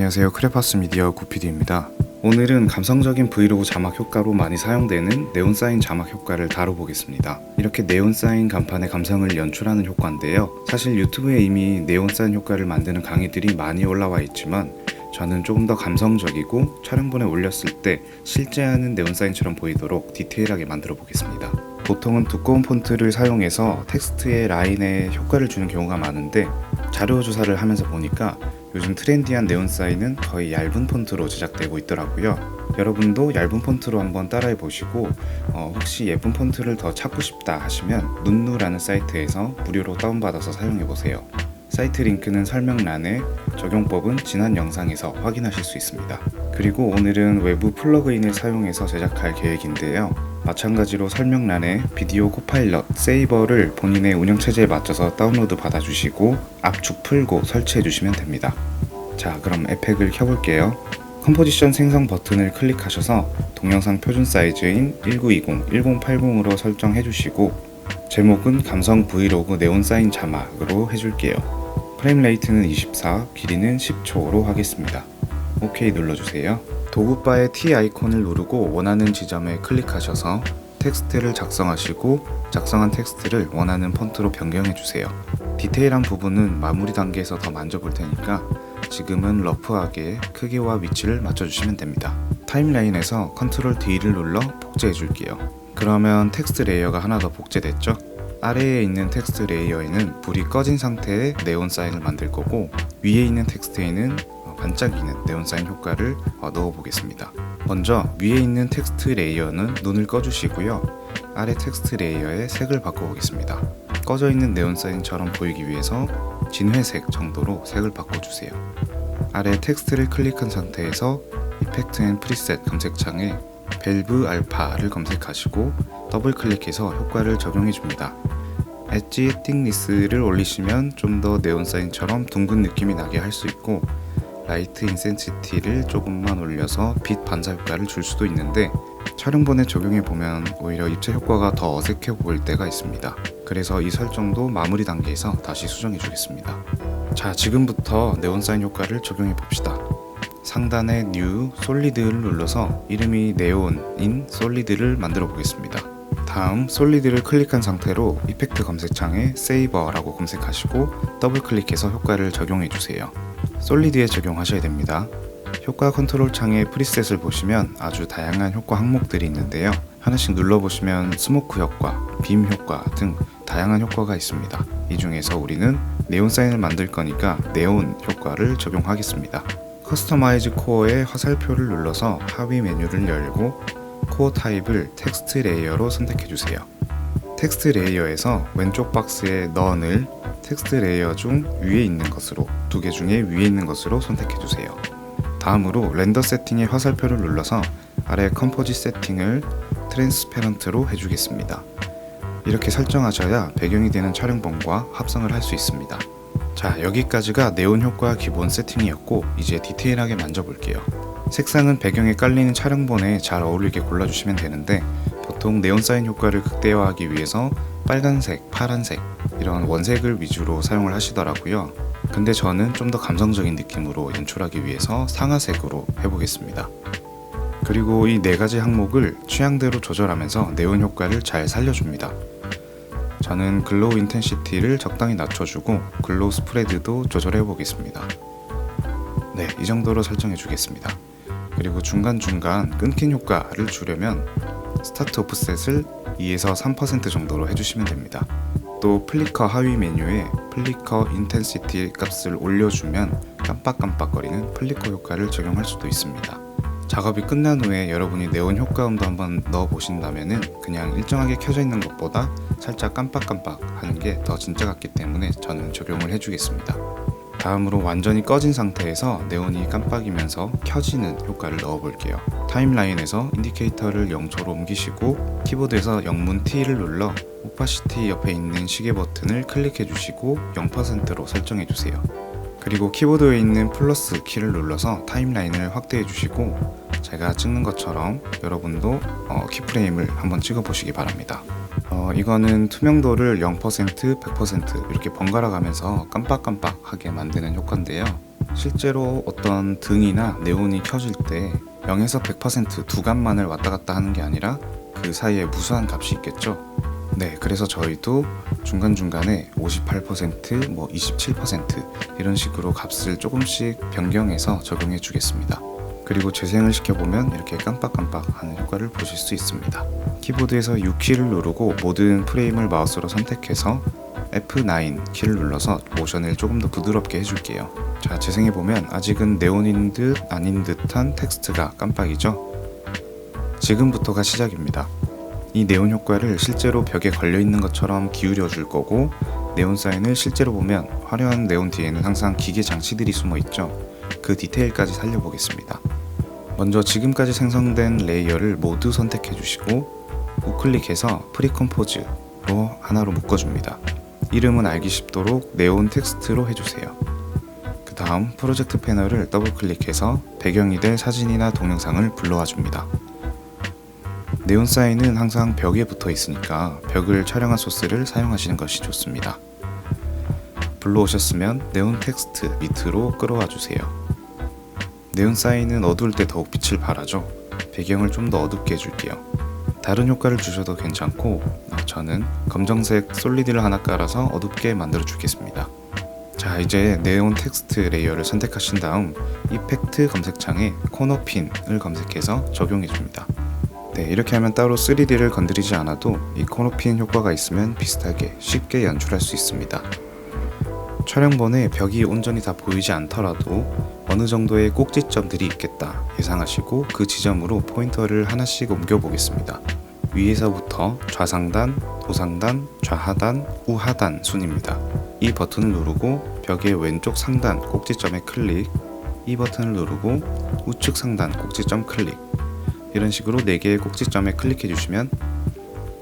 안녕하세요. 크레파스 미디어 구피디입니다. 오늘은 감성적인 브이로그 자막 효과로 많이 사용되는 네온 사인 자막 효과를 다뤄보겠습니다. 이렇게 네온 사인 간판의 감성을 연출하는 효과인데요. 사실 유튜브에 이미 네온 사인 효과를 만드는 강의들이 많이 올라와 있지만 저는 조금 더 감성적이고 촬영본에 올렸을 때 실제 하는 네온 사인처럼 보이도록 디테일하게 만들어 보겠습니다. 보통은 두꺼운 폰트를 사용해서 텍스트의 라인에 효과를 주는 경우가 많은데 자료 조사를 하면서 보니까 요즘 트렌디한 네온 사인은 거의 얇은 폰트로 제작되고 있더라고요. 여러분도 얇은 폰트로 한번 따라해 보시고 혹시 예쁜 폰트를 더 찾고 싶다 하시면 눈누라는 사이트에서 무료로 다운받아서 사용해 보세요. 사이트 링크는 설명란에, 적용법은 지난 영상에서 확인하실 수 있습니다. 그리고 오늘은 외부 플러그인을 사용해서 제작할 계획인데요. 마찬가지로 설명란에 비디오 코파일럿 세이버를 본인의 운영체제에 맞춰서 다운로드 받아주시고 압축 풀고 설치해 주시면 됩니다. 자, 그럼 에펙을 켜볼게요. 컴포지션 생성 버튼을 클릭하셔서 동영상 표준 사이즈인 1920, 1080으로 설정해 주시고 제목은 감성 브이로그 네온 사인 자막으로 해줄게요. 프레임 레이트는 24, 길이는 10초로 하겠습니다. OK 눌러주세요. 도구바의 T 아이콘을 누르고 원하는 지점에 클릭하셔서 텍스트를 작성하시고 작성한 텍스트를 원하는 폰트로 변경해주세요. 디테일한 부분은 마무리 단계에서 더 만져볼 테니까 지금은 러프하게 크기와 위치를 맞춰주시면 됩니다. 타임라인에서 Ctrl D를 눌러 복제해줄게요. 그러면 텍스트 레이어가 하나 더 복제됐죠? 아래에 있는 텍스트 레이어에는 불이 꺼진 상태의 네온 사인을 만들 거고 위에 있는 텍스트에는 반짝이는 네온 사인 효과를 넣어 보겠습니다. 먼저 위에 있는 텍스트 레이어는 눈을 꺼주시고요. 아래 텍스트 레이어의 색을 바꿔보겠습니다. 꺼져 있는 네온 사인처럼 보이기 위해서 진회색 정도로 색을 바꿔주세요. 아래 텍스트를 클릭한 상태에서 이펙트 앤 프리셋 검색창에 밸브 알파를 검색하시고 더블 클릭해서 효과를 적용해 줍니다. 엣지 띵니스를 올리시면 좀 더 네온 사인처럼 둥근 느낌이 나게 할 수 있고 라이트 인센시티를 조금만 올려서 빛 반사 효과를 줄 수도 있는데 촬영본에 적용해 보면 오히려 입체 효과가 더 어색해 보일 때가 있습니다. 그래서 이 설정도 마무리 단계에서 다시 수정해 주겠습니다. 자, 지금부터 네온 사인 효과를 적용해 봅시다. 상단의 New, 솔리드를 눌러서 이름이 네온인 솔리드를 만들어 보겠습니다. 다음 솔리드를 클릭한 상태로 이펙트 검색창에 세이버라고 검색하시고 더블 클릭해서 효과를 적용해 주세요. 솔리드에 적용하셔야 됩니다. 효과 컨트롤 창에 프리셋을 보시면 아주 다양한 효과 항목들이 있는데요. 하나씩 눌러보시면 스모크 효과, 빔 효과 등 다양한 효과가 있습니다. 이 중에서 우리는 네온 사인을 만들 거니까 네온 효과를 적용하겠습니다. 커스터마이즈 코어의 화살표를 눌러서 하위 메뉴를 열고 코어 타입을 텍스트 레이어로 선택해주세요. 텍스트 레이어에서 왼쪽 박스에 None을 텍스트 레이어 중 위에 있는 것으로, 두 개 중에 위에 있는 것으로 선택해주세요. 다음으로 렌더 세팅의 화살표를 눌러서 아래 컴포지 세팅을 트랜스페런트로 해주겠습니다. 이렇게 설정하셔야 배경이 되는 촬영본과 합성을 할 수 있습니다. 자, 여기까지가 네온 효과 기본 세팅이었고 이제 디테일하게 만져볼게요. 색상은 배경에 깔리는 촬영본에 잘 어울리게 골라주시면 되는데 보통 네온 사인 효과를 극대화하기 위해서 빨간색, 파란색 이런 원색을 위주로 사용을 하시더라고요. 근데 저는 좀 더 감성적인 느낌으로 연출하기 위해서 상아색으로 해보겠습니다. 그리고 이 네 가지 항목을 취향대로 조절하면서 네온 효과를 잘 살려줍니다. 저는 글로우 인텐시티를 적당히 낮춰주고 글로우 스프레드도 조절해 보겠습니다. 네, 이 정도로 설정해 주겠습니다. 그리고 중간중간 끊긴 효과를 주려면 스타트 오프셋을 2에서 3% 정도로 해주시면 됩니다. 또 플리커 하위 메뉴에 플리커 인텐시티 값을 올려주면 깜빡깜빡거리는 플리커 효과를 적용할 수도 있습니다. 작업이 끝난 후에 여러분이 네온 효과음도 한번 넣어 보신다면은 그냥 일정하게 켜져 있는 것보다 살짝 깜빡깜빡 하는 게 더 진짜 같기 때문에 저는 적용을 해주겠습니다. 다음으로 완전히 꺼진 상태에서 네온이 깜빡이면서 켜지는 효과를 넣어 볼게요. 타임라인에서 인디케이터를 0초로 옮기시고 키보드에서 영문 T를 눌러 오파시티 옆에 있는 시계 버튼을 클릭해 주시고 0%로 설정해 주세요. 그리고 키보드에 있는 플러스 키를 눌러서 타임라인을 확대해 주시고 제가 찍는 것처럼 여러분도 키프레임을 한번 찍어 보시기 바랍니다. 이거는 투명도를 0%, 100% 이렇게 번갈아 가면서 깜빡깜빡하게 만드는 효과인데요. 실제로 어떤 등이나 네온이 켜질 때 0에서 100% 두감만을 왔다 갔다 하는 게 아니라 그 사이에 무수한 값이 있겠죠. 네, 그래서 저희도 중간중간에 58%, 27% 이런 식으로 값을 조금씩 변경해서 적용해 주겠습니다. 그리고 재생을 시켜보면 이렇게 깜빡깜빡 하는 효과를 보실 수 있습니다. 키보드에서 U키를 누르고 모든 프레임을 마우스로 선택해서 F9 키를 눌러서 모션을 조금 더 부드럽게 해줄게요. 자, 재생해보면 아직은 네온인 듯 아닌 듯한 텍스트가 깜빡이죠? 지금부터가 시작입니다. 이 네온 효과를 실제로 벽에 걸려있는 것처럼 기울여 줄 거고, 네온 사인을 실제로 보면 화려한 네온 뒤에는 항상 기계 장치들이 숨어 있죠. 그 디테일까지 살려보겠습니다. 먼저 지금까지 생성된 레이어를 모두 선택해 주시고 우클릭해서 프리컴포즈로 하나로 묶어줍니다. 이름은 알기 쉽도록 네온 텍스트로 해주세요. 그 다음 프로젝트 패널을 더블 클릭해서 배경이 될 사진이나 동영상을 불러와 줍니다. 네온 사인은 항상 벽에 붙어 있으니까 벽을 촬영한 소스를 사용하시는 것이 좋습니다. 불러오셨으면 네온 텍스트 밑으로 끌어와 주세요. 네온 사인은 어두울 때 더욱 빛을 발하죠. 배경을 좀 더 어둡게 해줄게요. 다른 효과를 주셔도 괜찮고 저는 검정색 솔리드를 하나 깔아서 어둡게 만들어 주겠습니다. 자, 이제 네온 텍스트 레이어를 선택하신 다음 이펙트 검색창에 코너 핀을 검색해서 적용해 줍니다. 네, 이렇게 하면 따로 3D를 건드리지 않아도 이 코너 핀 효과가 있으면 비슷하게 쉽게 연출할 수 있습니다. 촬영본에 벽이 온전히 다 보이지 않더라도 어느 정도의 꼭지점들이 있겠다 예상하시고 그 지점으로 포인터를 하나씩 옮겨 보겠습니다. 위에서부터 좌상단, 우상단, 좌하단, 우하단 순입니다. 이 버튼을 누르고 벽의 왼쪽 상단 꼭지점에 클릭, 이 버튼을 누르고 우측 상단 꼭지점 클릭, 이런 식으로 4개의 꼭지점에 클릭해 주시면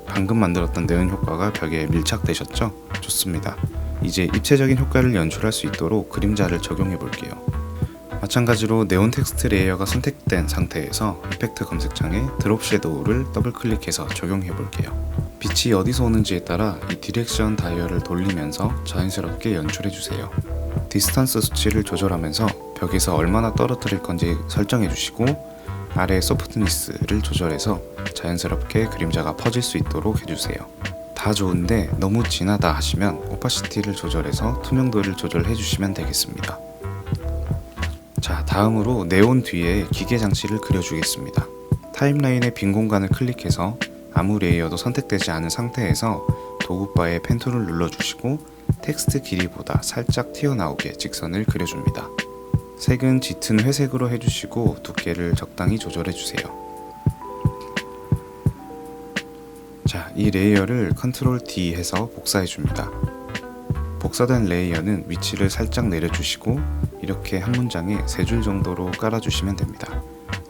방금 만들었던 네온 효과가 벽에 밀착되셨죠? 좋습니다. 이제 입체적인 효과를 연출할 수 있도록 그림자를 적용해 볼게요. 마찬가지로 네온 텍스트 레이어가 선택된 상태에서 이펙트 검색창에 드롭 섀도우를 더블 클릭해서 적용해 볼게요. 빛이 어디서 오는지에 따라 이 디렉션 다이얼을 돌리면서 자연스럽게 연출해 주세요. 디스턴스 수치를 조절하면서 벽에서 얼마나 떨어뜨릴 건지 설정해 주시고 아래 소프트니스를 조절해서 자연스럽게 그림자가 퍼질 수 있도록 해주세요. 다 좋은데 너무 진하다 하시면 오파시티를 조절해서 투명도를 조절해 주시면 되겠습니다. 자, 다음으로 네온 뒤에 기계 장치를 그려주겠습니다. 타임라인의 빈 공간을 클릭해서 아무 레이어도 선택되지 않은 상태에서 도구바에 펜툴을 눌러주시고 텍스트 길이보다 살짝 튀어나오게 직선을 그려줍니다. 색은 짙은 회색으로 해주시고 두께를 적당히 조절해주세요. 자, 이 레이어를 컨트롤 D 해서 복사해줍니다. 복사된 레이어는 위치를 살짝 내려주시고 이렇게 한 문장에 3줄 정도로 깔아주시면 됩니다.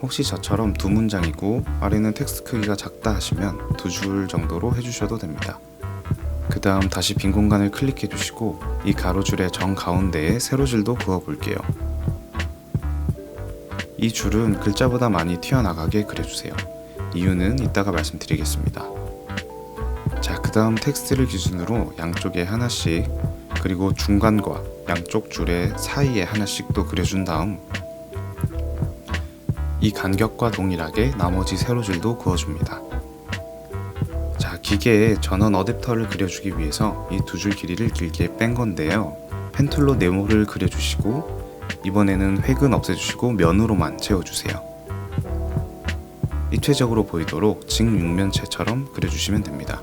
혹시 저처럼 2문장이고 아래는 텍스트 크기가 작다 하시면 2줄 정도로 해주셔도 됩니다. 그 다음 다시 빈 공간을 클릭해 주시고 이 가로줄의 정가운데에 세로줄도 그어 볼게요. 이 줄은 글자보다 많이 튀어나가게 그려주세요. 이유는 이따가 말씀드리겠습니다. 자, 그 다음 텍스트를 기준으로 양쪽에 하나씩, 그리고 중간과 양쪽 줄의 사이에 하나씩 또 그려준 다음 이 간격과 동일하게 나머지 세로줄도 그어줍니다. 자, 기계에 전원 어댑터를 그려주기 위해서 이 2줄 길이를 길게 뺀 건데요. 펜툴로 네모를 그려주시고 이번에는 획은 없애주시고 면으로만 채워주세요. 입체적으로 보이도록 직육면체처럼 그려주시면 됩니다.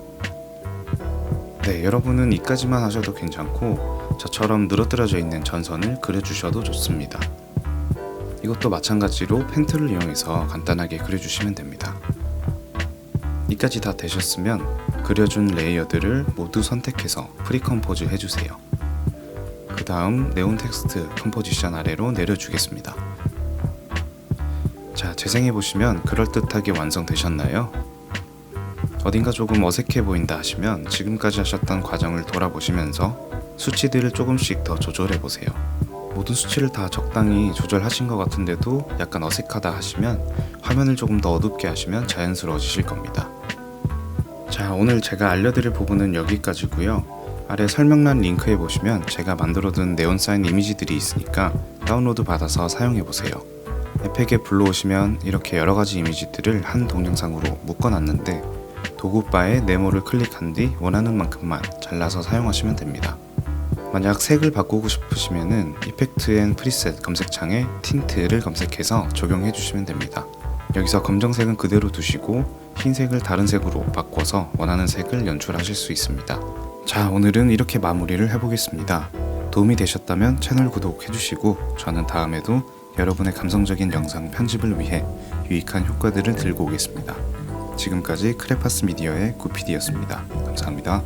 네, 여러분은 이까지만 하셔도 괜찮고 저처럼 늘어뜨려져 있는 전선을 그려주셔도 좋습니다. 이것도 마찬가지로 펜툴을 이용해서 간단하게 그려주시면 됩니다. 이까지 다 되셨으면 그려준 레이어들을 모두 선택해서 프리컴포즈 해주세요. 그 다음 네온 텍스트 컴포지션 아래로 내려주겠습니다. 자, 재생해보시면 그럴듯하게 완성되셨나요? 어딘가 조금 어색해 보인다 하시면 지금까지 하셨던 과정을 돌아보시면서 수치들을 조금씩 더 조절해보세요. 모든 수치를 다 적당히 조절하신 것 같은데도 약간 어색하다 하시면 화면을 조금 더 어둡게 하시면 자연스러워지실 겁니다. 자, 오늘 제가 알려드릴 부분은 여기까지고요. 아래 설명란 링크에 보시면 제가 만들어둔 네온사인 이미지들이 있으니까 다운로드 받아서 사용해보세요. 에펙에 불러오시면 이렇게 여러가지 이미지들을 한 동영상으로 묶어놨는데 도구바에 네모를 클릭한 뒤 원하는 만큼만 잘라서 사용하시면 됩니다. 만약 색을 바꾸고 싶으시면은 이펙트 앤 프리셋 검색창에 틴트를 검색해서 적용해 주시면 됩니다. 여기서 검정색은 그대로 두시고 흰색을 다른 색으로 바꿔서 원하는 색을 연출하실 수 있습니다. 자, 오늘은 이렇게 마무리를 해보겠습니다. 도움이 되셨다면 채널 구독해 주시고 저는 다음에도 여러분의 감성적인 영상 편집을 위해 유익한 효과들을 들고 오겠습니다. 지금까지 크레파스 미디어의 구피디였습니다. 감사합니다.